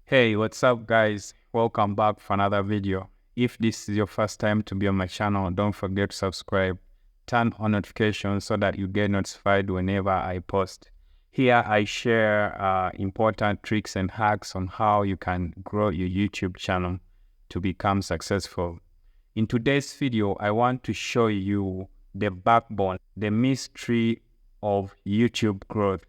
Hey, what's up guys? Welcome back for another video. If this is your first time to be on my channel, don't forget to subscribe. Turn on notifications so that you get notified whenever I post. Here I share important tricks and hacks on how you can grow your YouTube channel to become successful. In today's video, I want to show you the backbone, the mystery of YouTube growth.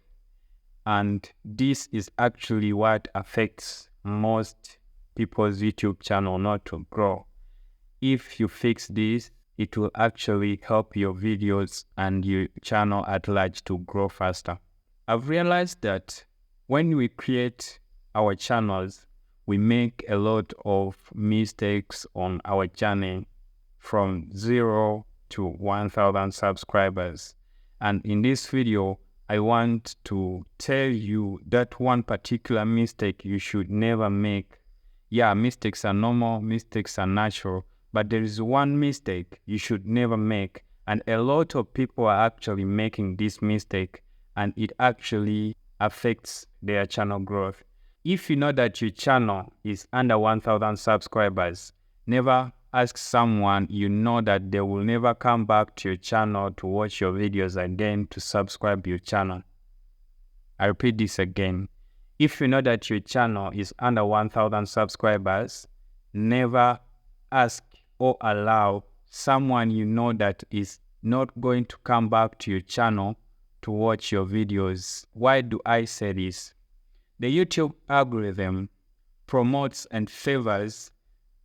And this is actually what affects most people's YouTube channel not to grow. If you fix this, it will actually help your videos and your channel at large to grow faster. I've realized that when we create our channels, we make a lot of mistakes on our journey from 0 to 1,000 subscribers. And in this video, I want to tell you that one particular mistake you should never make. Yeah, mistakes are normal, mistakes are natural, but there is one mistake you should never make. And a lot of people are actually making this mistake, and it actually affects their channel growth. If you know that your channel is under 1,000 subscribers, never ask someone you know that they will never come back to your channel to watch your videos again to subscribe your channel. I repeat this again. If you know that your channel is under 1,000 subscribers, never ask or allow someone you know that is not going to come back to your channel to watch your videos. Why do I say this? The YouTube algorithm promotes and favors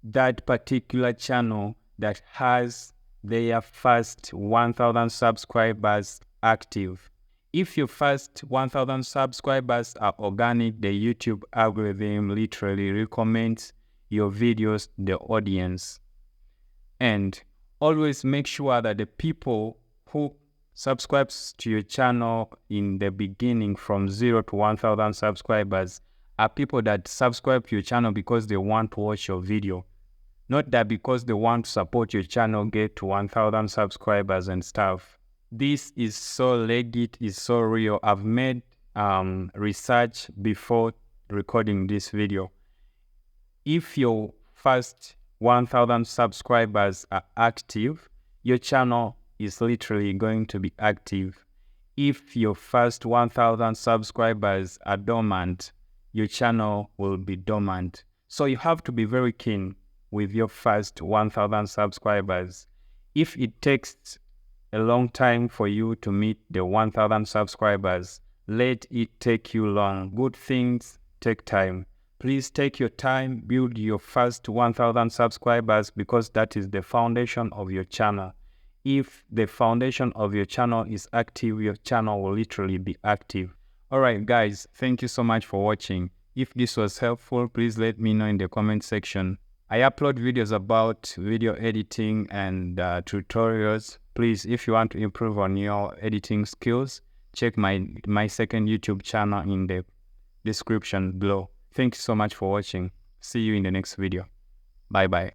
that particular channel that has their first 1,000 subscribers active. If your first 1,000 subscribers are organic, the YouTube algorithm literally recommends your videos to the audience. And always make sure that the people who subscribes to your channel in the beginning from 0 to 1,000 subscribers are people that subscribe to your channel because they want to watch your video. Not that because they want to support your channel get to 1,000 subscribers and stuff. This is so legit, is so real. I've made research before recording this video. If your first 1,000 subscribers are active, your channel is literally going to be active. If your first 1,000 subscribers are dormant, your channel will be dormant. So you have to be very keen with your first 1,000 subscribers. If it takes a long time for you to meet the 1,000 subscribers, let it take you long. Good things take time. Please take your time, build your first 1,000 subscribers because that is the foundation of your channel. If the foundation of your channel is active, your channel will literally be active. Alright guys, thank you so much for watching. If this was helpful, please let me know in the comment section. I upload videos about video editing and tutorials. Please, if you want to improve on your editing skills, check my second YouTube channel in the description below. Thank you so much for watching. See you in the next video. Bye bye.